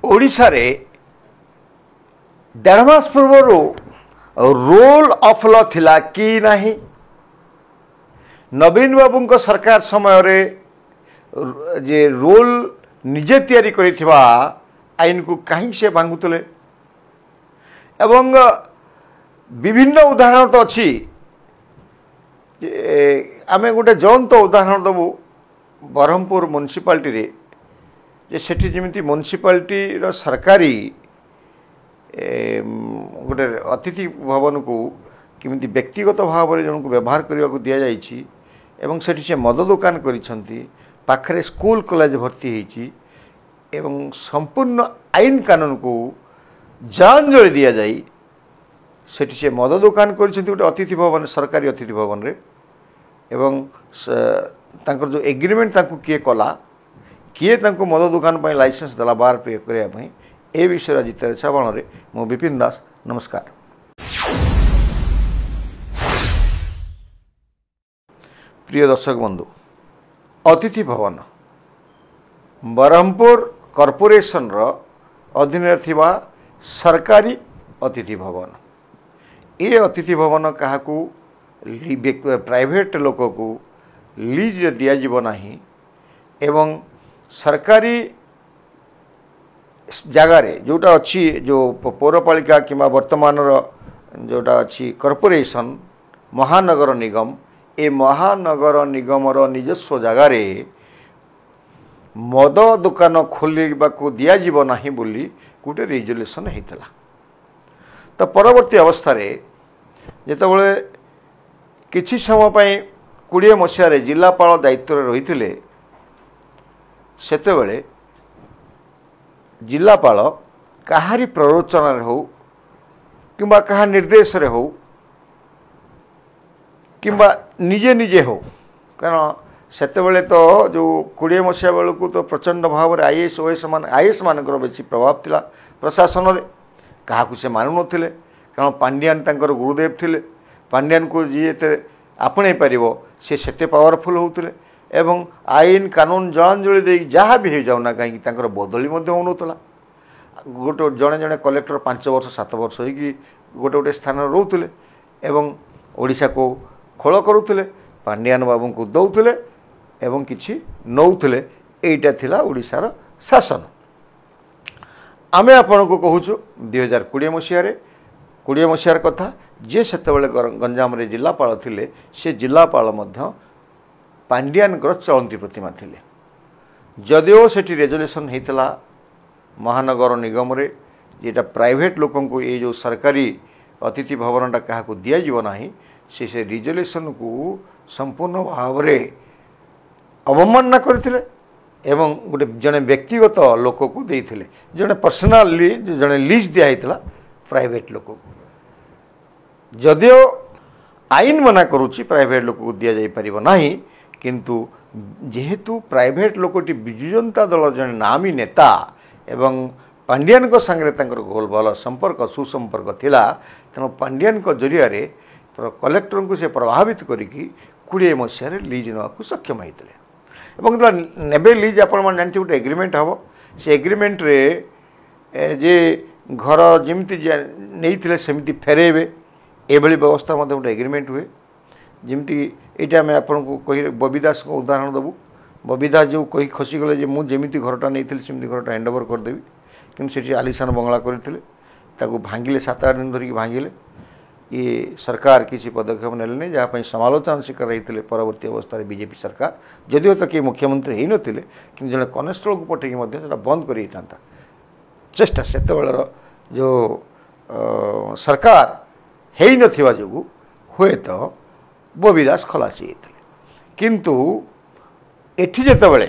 ओडिशारे 1.5 मास पूर्व role of law थिला कि नहीं। नवीन बाबू सरकार समय रे जे रोल निजे तैयारी करिथिबा आईन को कहीं से भांगुतले एवं विभिन्न उदाहरण तो अच्छी आम गोटे जयंत उदाहरण देवु ब्रह्मपुर म्युनिसिपालिटी रे जे सेठी जेमिति म्युनिसिपालिटी रो सरकारी गोटे अतिथि भवन को किमिति व्यक्तिगत भाव में जन को व्यवहार करने को दि जाइछि एवं सेठी से मद दुकान करिसंती पाखरे स्कूल कॉलेज भर्ती होइछि एवं संपूर्ण आईन कानून को जांजलि दि जाई सेठी से मद दुकान करिसंती गोटे अतिथि भवन सरकारी अतिथि भवन रे एवं तांकर जो एग्रीमेंट तांको किए कला किए तांको मद दुकान पर लाइसेंस देला बार पे करने ए विषय आज छावण में मु विपिन दास नमस्कार। प्रिय दर्शक बंधु अतिथि भवन ब्रह्मपुर कॉर्पोरेशन रो अधीन थिबा सरकारी अतिथि भवन ये अतिथि भवन क्या प्राइवेट लोक को लीज दिया जीव नहीं एवं सरकारी जगार जोटा अच्छी जो पौरपालिका कि वर्तमान जोटा अच्छी कॉर्पोरेशन महानगर निगम ए महानगर निगम निजस्व जगार मद दुकान खोलने को दिया जीव नहीं बोली गोटे रिजोल्यूशन होता। तो परवर्ती अवस्था जितेबाला किछि समय 20 मसीह जिलापाल दायित्व रही सेतेबेले जिलापाल काहारी प्ररोचन हो किंबा कहा निर्देश रे हो किंबा निजे निजे हो कारण सेतेबेले तो जो 20 मसीहा बेलू तो प्रचंड भाव में आईएएस ओएस मानकर बेसी प्रभाव थिला प्रशासन रे क्या से मानु नथिले कारण पांड्यान तांकर गुरुदेव थिले पांड्यान को जी आपणे पारिबो से सेते पावरफुल होउथिले एवं आईन कानून जलांजलि दे जहाँ भी हो जाऊना कहीं बदली होता गोटे जड़े जड़े कलेक्टर 5 वर्ष 7 वर्ष हो गोटे गोटे स्थान रोते एवं ओडिशा को खोल करुले पांड्यान बाबू को दौले एवं किछि नौले एटा थिला ओडिशार शासन। आमे आपण को कहूँ 2020 मसीह 20 मसीहार कथा जे सेतेबेले गंजाम रे जिलापाल थिले से जिलापाल मध्य पांड्यान चलती प्रतिमा थिले जदिओ सेठी रेजोल्यूशन होता महानगर निगम रे जेटा प्राइवेट लोकन को ये जो सरकारी अतिथि भवनटा क्या दि जाना से रिजोल्यूशन को संपूर्ण भाव में अवमानना करथिले एवं गोटे जड़े व्यक्तिगत लोक को देइथिले जड़े पर्सनल जड़े लीज दिया होता प्राइवेट लोक को जदिओ आईन मना करुच्ची प्राइवेट लोक को दि जाइपर नहीं किंतु जेहेतु प्राइवेट लोकटी विजु जनता दल जड़े नामी नेता एवं पांड्यान को संगे गोल भल संपर्क सुसंपर्क थिला तेणु पांड्यान को जरिया कलेक्टर को से प्रभावित करिकी 20 मसीह लीज नाकू सक्षम होते नेबे लीज आपण जानते गोटे एग्रीमेंट हम से एग्रीमेंट रे जे घर जमीती नहीं सेमती फेरेबे एभली व्यवस्था गोटे एग्रीमेंट हुए जमती ये आम आपको कही बबी दास को उदाहरण देवु बबी दास जो कही खसीगले मुझे घरटा नहीं सेमती घरटा हैंड ओवर करदेवी कि आलिशान बंगला करते भांगिले 7-8 दिन धरिकी भांगिले ये सरकार किसी पदक्षेप नेले जहाँपाई समालोचना शिकार होते परवर्ती अवस्था बीजेपी सरकार जदिओ तो किए मुख्यमंत्री हो नथिले कि जड़े कनेस्टेबल को पठेकी बंद कर चेष्टा से जो सरकार हो नथिबा जोगु हुए तो बबी दास खलासी होते किंतु एठी जेतेबेले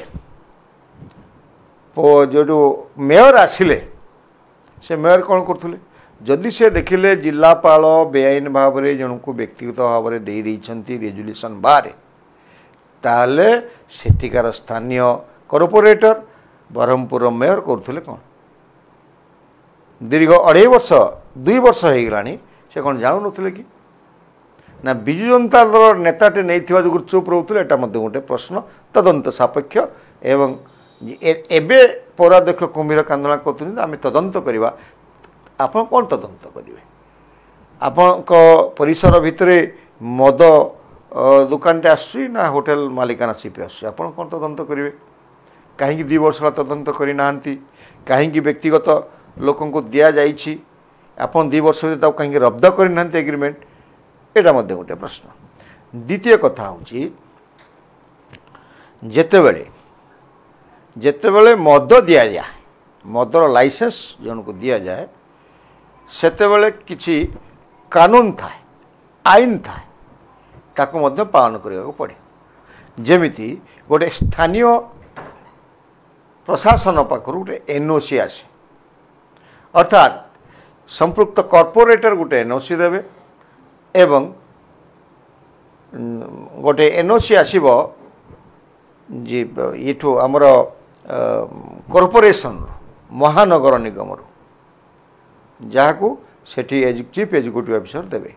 जो मेयर आसिले से मेयर कौन करथुले जदि से देखिले जिलापाल बेआईन भाव में जन को व्यक्तिगत भाव में दे रेजुलेशन बारे ताले सेठिकार स्थानीय कॉर्पोरेटर ब्रह्मपुर मेयर करथुले कौन दीर्घ 2.5 वर्ष 2 वर्ष हो गलानी से कौन जानू नथिले कि ना विजु जनता दल नेताटे नहीं जो चुप रोते गोटे प्रश्न तदंत सापेक्ष एवं एबे ପୌରାଧ୍ୟକ୍ଷ କୁମ୍ଭୀର କାନ୍ଦଣା କରୁଛନ୍ତି ଆମେ ତଦନ୍ତ କରିବା। ଆପଣ କ'ଣ ତଦନ୍ତ କରିବେ? ଆପଣଙ୍କ ପରିସର ଭିତରେ ମଦ ଦୋକାନଟେ ଆସୁଛି ନା ହୋଟେଲ ମାଲିକାନାସିପ୍ ଆସୁଛି? ଆପଣ କ'ଣ ତଦନ୍ତ କରିବେ? କାହିଁକି 2 ବର୍ଷ ହେଲା ତଦନ୍ତ କରିନାହାନ୍ତି? କାହିଁକି ବ୍ୟକ୍ତିଗତ ଲୋକଙ୍କୁ ଦିଆଯାଇଛି? ଆପଣ 2 ବର୍ଷ ଭିତରେ ତାକୁ କାହିଁକି ରଦ୍ଦ କରିନାହାନ୍ତି ଏଗ୍ରିମେଣ୍ଟ? ଏଇଟା ମଧ୍ୟ ଗୋଟେ ପ୍ରଶ୍ନ। ଦ୍ୱିତୀୟ କଥା ହେଉଛି ଯେତେବେଳେ ମଦ ଦିଆଯାଏ, ମଦର ଲାଇସେନ୍ସ ଜଣକୁ ଦିଆଯାଏ, ସେତେବେଳେ କିଛି କାନୁନ ଥାଏ, ଆଇନ ଥାଏ, ତାକୁ ମଧ୍ୟ ପାଳନ କରିବାକୁ ପଡ଼େ। ଯେମିତି ଗୋଟେ ସ୍ଥାନୀୟ ପ୍ରଶାସନ ପାଖରୁ ଗୋଟେ ଏନ୍ଓସି ଆସେ, ଅର୍ଥାତ୍ ସମ୍ପୃକ୍ତ କର୍ପୋରେଟର ଗୋଟେ ଏନ୍ଓସି ଦେବେ ଏବଂ ଗୋଟେ ଏନ୍ଓସି ଆସିବ ଯେ ଏଠୁ ଆମର କର୍ପୋରେସନରୁ, ମହାନଗର ନିଗମରୁ, ଯାହାକୁ ସେଠି ଚିଫ୍ ଏକ୍ଜିକ୍ୟୁଟିଭ୍ ଅଫିସର ଦେବେ।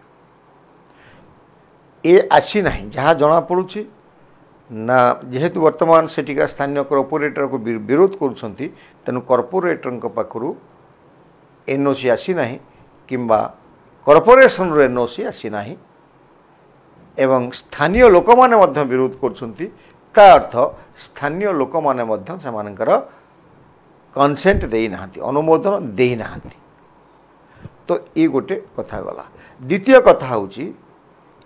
ଏ ଆସି ନାହିଁ, ଯାହା ଜଣାପଡ଼ୁଛି ନା ଯେହେତୁ ବର୍ତ୍ତମାନ ସେଠିକା ସ୍ଥାନୀୟ କର୍ପୋରେଟରକୁ ବିରୋଧ କରୁଛନ୍ତି, ତେଣୁ କର୍ପୋରେଟରଙ୍କ ପାଖରୁ ଏନ୍ଓସି ଆସିନାହିଁ କିମ୍ବା କର୍ପୋରେସନରୁ ଏନ୍ଓସି ଆସିନାହିଁ ଏବଂ ସ୍ଥାନୀୟ ଲୋକମାନେ ମଧ୍ୟ ବିରୋଧ କରୁଛନ୍ତି। ତା ଅର୍ଥ ସ୍ଥାନୀୟ ଲୋକମାନେ ମଧ୍ୟ ସେମାନଙ୍କର କନସେଣ୍ଟ ଦେଇନାହାନ୍ତି, ଅନୁମୋଦନ ଦେଇନାହାନ୍ତି। ତ ଏ ଗୋଟେ କଥା ଗଲା। ଦ୍ୱିତୀୟ କଥା ହେଉଛି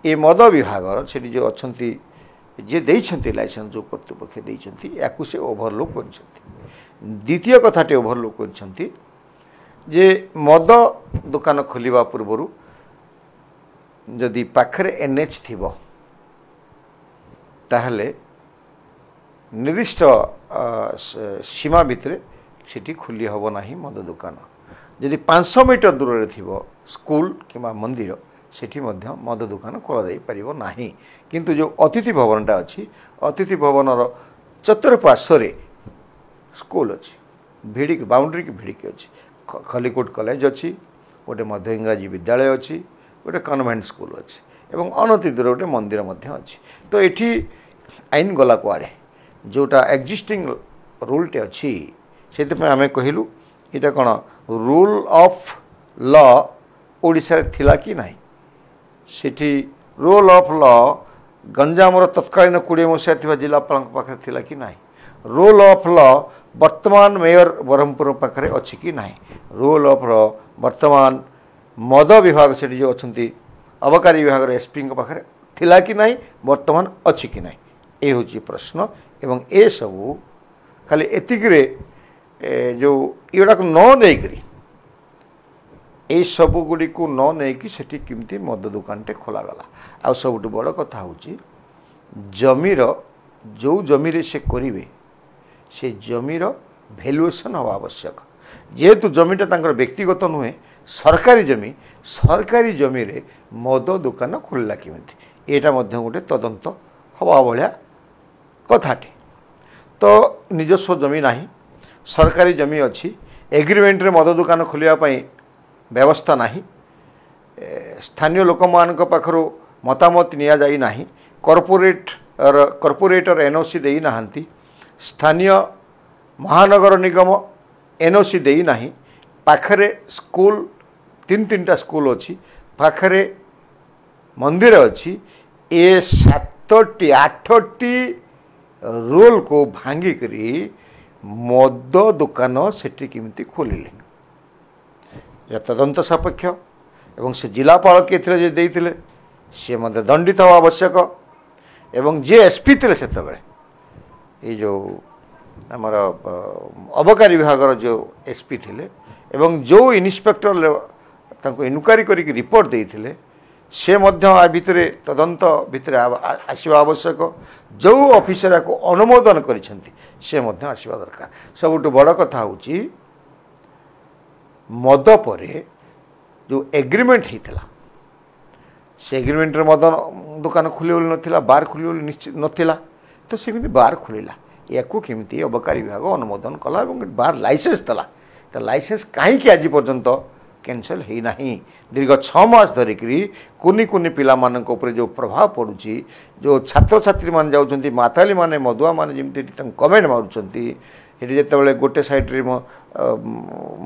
ଏ ମଦ ବିଭାଗର ସେଠି ଯେଉଁ ଅଛନ୍ତି, ଯିଏ ଦେଇଛନ୍ତି ଲାଇସେନ୍ସ, ଯେଉଁ କର୍ତ୍ତୃପକ୍ଷ ଦେଇଛନ୍ତି, ୟାକୁ ସେ ଓଭରଲୁକ୍ କରିଛନ୍ତି। ଦ୍ୱିତୀୟ କଥାଟି ଓଭରଲୁକ୍ କରିଛନ୍ତି ଯେ ମଦ ଦୋକାନ ଖୋଲିବା ପୂର୍ବରୁ ଯଦି ପାଖରେ NH ଥିବ ତାହେଲେ ନିର୍ଦ୍ଦିଷ୍ଟ ସୀମା ଭିତରେ ସେଠି ଖୋଲି ହେବ ନାହିଁ ମଦ ଦୋକାନ। ଯଦି 500 ମିଟର ଦୂରରେ ଥିବ ସ୍କୁଲ କିମ୍ବା ମନ୍ଦିର, ସେଠି ମଧ୍ୟ ମଦ ଦୋକାନ ଖୋଲାଯାଇପାରିବ ନାହିଁ। କିନ୍ତୁ ଯେଉଁ ଅତିଥି ଭବନଟା ଅଛି, ଅତିଥି ଭବନର ଚତୁଃପାର୍ଶ୍ୱରେ ସ୍କୁଲ ଅଛି, ଭିଡ଼ିକି ବାଉଣ୍ଡ୍ରିକି ଭିଡ଼ିକି ଅଛି। ଖଲିକୋଟ କଲେଜ ଅଛି, ଗୋଟେ ମଧ୍ୟ ଇଂରାଜୀ ବିଦ୍ୟାଳୟ ଅଛି, ଗୋଟେ କନଭେଣ୍ଟ ସ୍କୁଲ ଅଛି ଏବଂ ଅନତି ଦୂର ଗୋଟେ ମନ୍ଦିର ମଧ୍ୟ ଅଛି। ତ ଏଠି ଆଇନ ଗଲା କୁଆଡ଼େ? ଯେଉଁଟା ଏକ୍ଜିଷ୍ଟିଂ ରୁଲ୍ଟେ ଅଛି, ସେଥିପାଇଁ ଆମେ କହିଲୁ ଏଇଟା କ'ଣ ରୁଲ୍ ଅଫ୍ ଲ ଓଡ଼ିଶାରେ ଥିଲା କି ନାହିଁ। ସେଠି ରୁଲ୍ ଅଫ୍ ଲ ଗଞ୍ଜାମର ତତ୍କାଳୀନ 20 ମସିହା ଥିବା ଜିଲ୍ଲାପାଳଙ୍କ ପାଖରେ ଥିଲା କି ନାହିଁ। ରୁଲ୍ ଅଫ୍ ଲ ବର୍ତ୍ତମାନ ମେୟର ବ୍ରହ୍ମପୁର ପାଖରେ ଅଛି କି ନାହିଁ। ରୁଲ୍ ଅଫ୍ ଲ ବର୍ତ୍ତମାନ ମଦ ବିଭାଗ ସେଠି ଯେଉଁ ଅଛନ୍ତି ଅବକାରୀ ବିଭାଗର ଏସ୍ପିଙ୍କ ପାଖରେ ଥିଲା କି ନାହିଁ, ବର୍ତ୍ତମାନ ଅଛି କି ନାହିଁ, ଏ ହେଉଛି ପ୍ରଶ୍ନ। ଏବଂ ଏସବୁ ଖାଲି ଏତିକିରେ ଯେଉଁ ଏଗୁଡ଼ାକୁ ନ ନେଇକରି, ଏଇସବୁ ଗୁଡ଼ିକୁ ନ ନେଇକି ସେଠି କେମିତି ମଦ ଦୋକାନଟେ ଖୋଲାଗଲା। ଆଉ ସବୁଠୁ ବଡ଼ କଥା ହେଉଛି ଜମିର, ଯେଉଁ ଜମିରେ ସେ କରିବେ ସେ ଜମିର ଭ୍ୟାଲୁଏସନ୍ ହେବା ଆବଶ୍ୟକ। ଯେହେତୁ ଜମିଟା ତାଙ୍କର ବ୍ୟକ୍ତିଗତ ନୁହେଁ, ସରକାରୀ ଜମି, ସରକାରୀ ଜମିରେ ମଦ ଦୋକାନ ଖୋଲିଲା କେମିତି, ଏଇଟା ମଧ୍ୟ ଗୋଟେ ତଦନ୍ତ ହେବା ଭଳିଆ କଥାଟେ। ତ ନିଜସ୍ୱ ଜମି ନାହିଁ, ସରକାରୀ ଜମି ଅଛି, ଏଗ୍ରିମେଣ୍ଟରେ ମଦ ଦୋକାନ ଖୋଲିବା ପାଇଁ ବ୍ୟବସ୍ଥା ନାହିଁ, ସ୍ଥାନୀୟ ଲୋକମାନଙ୍କ ପାଖରୁ ମତାମତ ନିଆଯାଇ ନାହିଁ, କର୍ପୋରେଟର NOC ଦେଇନାହାନ୍ତି, ସ୍ଥାନୀୟ ମହାନଗର ନିଗମ NOC ଦେଇନାହିଁ, ପାଖରେ ସ୍କୁଲ 3-3ଟା ସ୍କୁଲ ଅଛି, ପାଖରେ ମନ୍ଦିର ଅଛି। ଏ 7-8ଟି ରୁଲ୍କୁ ଭାଙ୍ଗିକରି ମଦ ଦୋକାନ ସେଠି କେମିତି ଖୋଲିଲେ, ଏହା ତଦନ୍ତ ସାପେକ୍ଷ। ଏବଂ ସେ ଜିଲ୍ଲାପାଳ କିଏ ଥିଲେ ଯେ ଦେଇଥିଲେ, ସେ ମଧ୍ୟ ଦଣ୍ଡିତ ହେବା ଆବଶ୍ୟକ। ଏବଂ ଯିଏ SP ଥିଲେ ସେତେବେଳେ, ଏଇ ଯେଉଁ ଆମର ଅବକାରୀ ବିଭାଗର ଯେଉଁ SP ଥିଲେ ଏବଂ ଯେଉଁ ଇନ୍ସପେକ୍ଟର ତାଙ୍କୁ ଇନକ୍ୱାରି କରିକି ରିପୋର୍ଟ ଦେଇଥିଲେ, ସେ ମଧ୍ୟ ଆ ଭିତରେ ତଦନ୍ତ ଭିତରେ ଆସିବା ଆବଶ୍ୟକ। ଯେଉଁ ଅଫିସର ୟାକୁ ଅନୁମୋଦନ କରିଛନ୍ତି ସେ ମଧ୍ୟ ଆସିବା ଦରକାର। ସବୁଠୁ ବଡ଼ କଥା ହେଉଛି ମଦ ପରେ ଯେଉଁ ଏଗ୍ରିମେଣ୍ଟ ହେଇଥିଲା, ସେ ଏଗ୍ରିମେଣ୍ଟରେ ମଦ ଦୋକାନ ଖୋଲିବ ବୋଲି ନଥିଲା, ବାର୍ ଖୋଲିବ ବୋଲି ନିଶ୍ଚିତ ନଥିଲା। ତ ସେମିତି ବାର୍ ଖୋଲିଲା, ୟାକୁ କେମିତି ଅବକାରୀ ବିଭାଗ ଅନୁମୋଦନ କଲା ଏବଂ ବାର୍ ଲାଇସେନ୍ସ ଦେଲା। ତ ଲାଇସେନ୍ସ କାହିଁକି ଆଜି ପର୍ଯ୍ୟନ୍ତ କ୍ୟାନସଲ୍ ହେଇନାହିଁ? ଦୀର୍ଘ 6 ମାସ ଧରିକିରି କୁନି କୁନି ପିଲାମାନଙ୍କ ଉପରେ ଯେଉଁ ପ୍ରଭାବ ପଡ଼ୁଛି, ଯେଉଁ ଛାତ୍ରଛାତ୍ରୀମାନେ ଯାଉଛନ୍ତି, ମାତାଲିମାନେ ମଦୁଆମାନେ ଯେମିତି ତାଙ୍କୁ କମେଣ୍ଟ ମାରୁଛନ୍ତି, ଏଠି ଯେତେବେଳେ ଗୋଟେ ସାଇଡ଼୍ରେ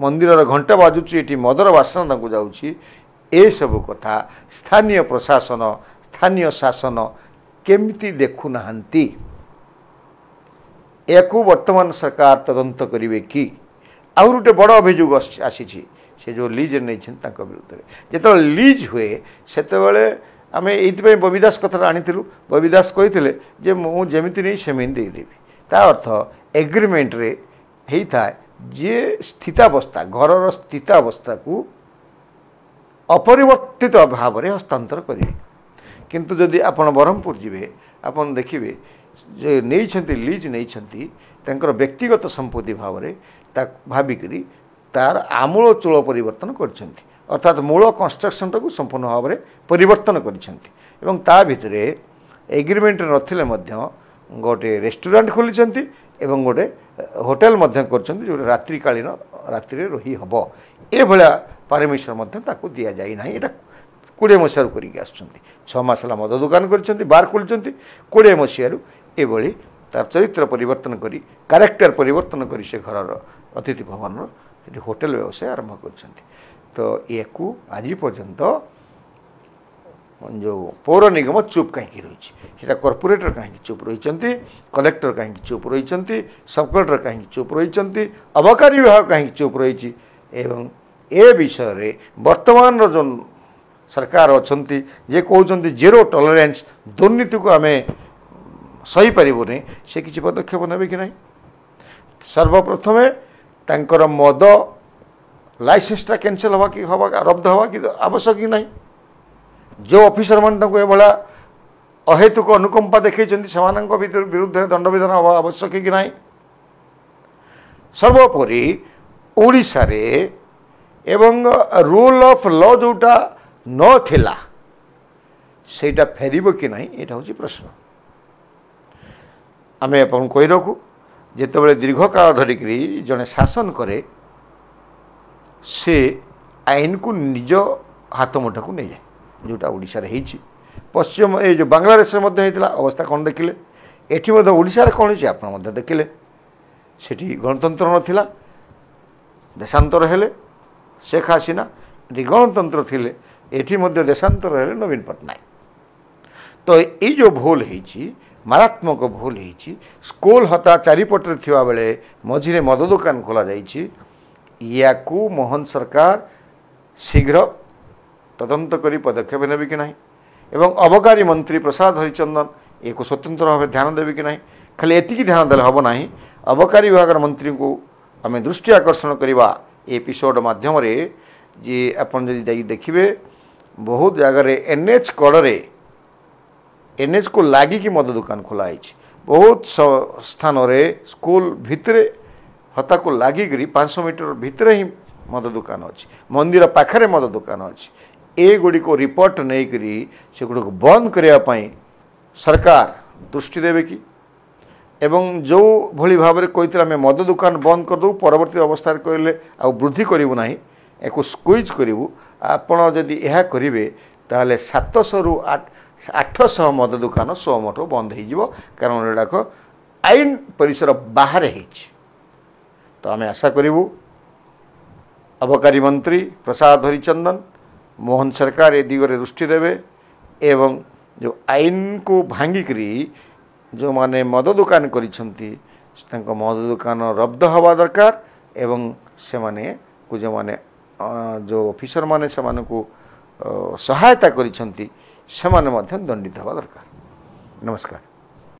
ମନ୍ଦିରର ଘଣ୍ଟା ବାଜୁଛି ଏଠି ମଦର ବାସନା ତାଙ୍କୁ ଯାଉଛି ଏସବୁ କଥା ସ୍ଥାନୀୟ ପ୍ରଶାସନ ସ୍ଥାନୀୟ ଶାସନ କେମିତି ଦେଖୁନାହାନ୍ତି ୟାକୁ ବର୍ତ୍ତମାନ ସରକାର ତଦନ୍ତ କରିବେ କି ଆହୁରି ଗୋଟେ ବଡ଼ ଅଭିଯୋଗ ଆସିଛି ସେ ଯେଉଁ ଲିଜ୍ ନେଇଛନ୍ତି ତାଙ୍କ ବିରୁଦ୍ଧରେ ଯେତେବେଳେ ଲିଜ୍ ହୁଏ ସେତେବେଳେ ଆମେ ଏଇଥିପାଇଁ ବବି ଦାସ କଥାଟା ଆଣିଥିଲୁ ବବି ଦାସ କହିଥିଲେ ଯେ ମୁଁ ଯେମିତି ନେଇ ସେମିତି ଦେଇଦେବି ତା ଅର୍ଥ ଏଗ୍ରିମେଣ୍ଟରେ ହେଇଥାଏ ଯେ ସ୍ଥିତାବସ୍ଥା ଘରର ସ୍ଥିତାବସ୍ଥାକୁ ଅପରିବର୍ତ୍ତିତ ଭାବରେ ହସ୍ତାନ୍ତର କରିବେ କିନ୍ତୁ ଯଦି ଆପଣ ବ୍ରହ୍ମପୁର ଯିବେ ଆପଣ ଦେଖିବେ ଯେ ନେଇଛନ୍ତି ଲିଜ୍ ନେଇଛନ୍ତି ତାଙ୍କର ବ୍ୟକ୍ତିଗତ ସମ୍ପତ୍ତି ଭାବରେ ତାକୁ ଭାବିକରି ତାର ଆମୂଳଚୂଳ ପରିବର୍ତ୍ତନ କରିଛନ୍ତି ଅର୍ଥାତ୍ ମୂଳ କନଷ୍ଟ୍ରକ୍ସନଟାକୁ ସମ୍ପୂର୍ଣ୍ଣ ଭାବରେ ପରିବର୍ତ୍ତନ କରିଛନ୍ତି ଏବଂ ତା ଭିତରେ ଏଗ୍ରିମେଣ୍ଟରେ ନଥିଲେ ମଧ୍ୟ ଗୋଟେ ରେଷ୍ଟୁରାଣ୍ଟ ଖୋଲିଛନ୍ତି ଏବଂ ଗୋଟେ ହୋଟେଲ ମଧ୍ୟ କରିଛନ୍ତି ଯେଉଁଟା ରାତ୍ରିକାଳୀନ ରାତିରେ ରହି ହେବ ଏଭଳିଆ ପରମିଶନ ମଧ୍ୟ ତାକୁ ଦିଆଯାଇ ନାହିଁ ଏଇଟା 20 ମସିହାରୁ କରିକି ଆସୁଛନ୍ତି 6 ମାସ ହେଲା ମଦ ଦୋକାନ କରିଛନ୍ତି ବାର୍ ଖୋଲିଛନ୍ତି 20 ମସିହାରୁ ଏଭଳି ତାର ଚରିତ୍ର ପରିବର୍ତ୍ତନ କରି କ୍ୟାରେକ୍ଟର ପରିବର୍ତ୍ତନ କରି ସେ ଘରର ଅତିଥି ଭବନର ସେଠି ହୋଟେଲ ବ୍ୟବସାୟ ଆରମ୍ଭ କରିଛନ୍ତି ତ ୟାକୁ ଆଜି ପର୍ଯ୍ୟନ୍ତ ଯେଉଁ ପୌର ନିଗମ ଚୁପ୍ କାହିଁକି ରହିଛି ସେଇଟା କର୍ପୋରେଟର କାହିଁକି ଚୁପ୍ ରହିଛନ୍ତି କଲେକ୍ଟର କାହିଁକି ଚୁପ୍ ରହିଛନ୍ତି ସବ୍ କଲେକ୍ଟର କାହିଁକି ଚୁପ୍ ରହିଛନ୍ତି ଅବକାରୀ ବିଭାଗ କାହିଁକି ଚୁପ୍ ରହିଛି ଏବଂ ଏ ବିଷୟରେ ବର୍ତ୍ତମାନର ଯେଉଁ ସରକାର ଅଛନ୍ତି ଯେ କହୁଛନ୍ତି ଜିରୋ ଟଲରେନ୍ସ ଦୁର୍ନୀତିକୁ ଆମେ ସହିପାରିବୁନି ସେ କିଛି ପଦକ୍ଷେପ ନେବେ କି ନାହିଁ ସର୍ବପ୍ରଥମେ ତାଙ୍କର ମଦ ଲାଇସେନ୍ସଟା କ୍ୟାନସେଲ୍ ହେବା କି ହେବା ରବ୍ଦ ହେବା କି ଆବଶ୍ୟକ କି ନାହିଁ ଯେଉଁ ଅଫିସରମାନେ ତାଙ୍କୁ ଏଭଳିଆ ଅହେତୁକ ଅନୁକମ୍ପା ଦେଖାଇଛନ୍ତି ସେମାନଙ୍କ ବିରୁଦ୍ଧରେ ଦଣ୍ଡବିଧାନ ହେବା ଆବଶ୍ୟକ କି ନାହିଁ ସର୍ବୋପରି ଓଡ଼ିଶାରେ ଏବଂ ରୁଲ୍ ଅଫ୍ ଲ ଯେଉଁଟା ନଥିଲା ସେଇଟା ଫେରିବ କି ନାହିଁ ଏଇଟା ହେଉଛି ପ୍ରଶ୍ନ ଆମେ ଆପଣଙ୍କୁ କହି ରଖୁ ଯେତେବେଳେ ଦୀର୍ଘକାଳ ଧରିକରି ଜଣେ ଶାସନ କରେ ସେ ଆଇନକୁ ନିଜ ହାତ ମୁଠାକୁ ନେଇଯାଏ ଯେଉଁଟା ଓଡ଼ିଶାରେ ହେଇଛି ପଶ୍ଚିମ ଏ ଯେଉଁ ବାଂଲାଦେଶରେ ମଧ୍ୟ ହେଇଥିଲା ଅବସ୍ଥା କ'ଣ ଦେଖିଲେ ଏଠି ମଧ୍ୟ ଓଡ଼ିଶାରେ କ'ଣ ହେଇଛି ଆପଣ ମଧ୍ୟ ଦେଖିଲେ ସେଠି ଗଣତନ୍ତ୍ର ନଥିଲା ଦେଶାନ୍ତର ହେଲେ ଶେଖ୍ ହାସିନା ଏଠି ଗଣତନ୍ତ୍ର ଥିଲେ ଏଠି ମଧ୍ୟ ଦେଶାନ୍ତର ହେଲେ ନବୀନ ପଟ୍ଟନାୟକ ତ ଏଇ ଯେଉଁ ଭୁଲ ହେଇଛି ମାରାତ୍ମକ ଭୁଲ ହେଇଛି ସ୍କୁଲ ହତା ଚାରିପଟରେ ଥିବାବେଳେ ମଝିରେ ମଦ ଦୋକାନ ଖୋଲାଯାଇଛି ୟାକୁ ମୋହନ ସରକାର ଶୀଘ୍ର ତଦନ୍ତ କରି ପଦକ୍ଷେପ ନେବେ କି ନାହିଁ ଏବଂ ଅବକାରୀ ମନ୍ତ୍ରୀ ପ୍ରସାଦ ହରିଚନ୍ଦନ ୟାକୁ ସ୍ୱତନ୍ତ୍ର ଭାବେ ଧ୍ୟାନ ଦେବେ କି ନାହିଁ ଖାଲି ଏତିକି ଧ୍ୟାନ ଦେଲେ ହେବ ନାହିଁ ଅବକାରୀ ବିଭାଗର ମନ୍ତ୍ରୀଙ୍କୁ ଆମେ ଦୃଷ୍ଟି ଆକର୍ଷଣ କରିବା ଏପିସୋଡ଼ ମାଧ୍ୟମରେ ଯେ ଆପଣ ଯଦି ଯାଇକି ଦେଖିବେ ବହୁତ ଜାଗାରେ NH କଡ଼ରେ NHକୁ ଲାଗିକି ମଦ ଦୋକାନ ଖୋଲା ହେଇଛି ବହୁତ ସ୍ଥାନରେ ସ୍କୁଲ ଭିତରେ ହତାକୁ ଲାଗିକରି 500 ମିଟର ଭିତରେ ହିଁ ମଦ ଦୋକାନ ଅଛି ମନ୍ଦିର ପାଖରେ ମଦ ଦୋକାନ ଅଛି ଏଗୁଡ଼ିକୁ ରିପୋର୍ଟ ନେଇକରି ସେଗୁଡ଼ିକୁ ବନ୍ଦ କରିବା ପାଇଁ ସରକାର ଦୃଷ୍ଟି ଦେବେ କି ଏବଂ ଯେଉଁଭଳି ଭାବରେ କହିଥିଲେ ଆମେ ମଦ ଦୋକାନ ବନ୍ଦ କରିଦେବୁ ପରବର୍ତ୍ତୀ ଅବସ୍ଥାରେ କହିଲେ ଆଉ ବୃଦ୍ଧି କରିବୁ ନାହିଁ ୟାକୁ ସ୍କୁଇଜ୍ କରିବୁ ଆପଣ ଯଦି ଏହା କରିବେ ତାହେଲେ 700ରୁ 800 ମଦ ଦୋକାନ ସୋମଠୁ ବନ୍ଦ ହେଇଯିବ କାରଣ ଏଗୁଡ଼ାକ ଆଇନ ପରିସର ବାହାରେ ହେଇଛି ତ ଆମେ ଆଶା କରିବୁ ଅବକାରୀ ମନ୍ତ୍ରୀ ପ୍ରସାଦ ହରିଚନ୍ଦନ ମୋହନ ସରକାର ଏ ଦିଗରେ ଦୃଷ୍ଟି ଦେବେ ଏବଂ ଯେଉଁ ଆଇନକୁ ଭାଙ୍ଗିକରି ଯେଉଁମାନେ ମଦ ଦୋକାନ କରିଛନ୍ତି ତାଙ୍କ ମଦ ଦୋକାନ ରବ୍ଦ ହେବା ଦରକାର ଏବଂ ସେମାନଙ୍କୁ ଯେଉଁମାନେ ଯେଉଁ ଅଫିସରମାନେ ସେମାନଙ୍କୁ ସହାୟତା କରିଛନ୍ତି ସେମାନେ ମଧ୍ୟ ଦଣ୍ଡିତ ହେବା ଦରକାର ନମସ୍କାର।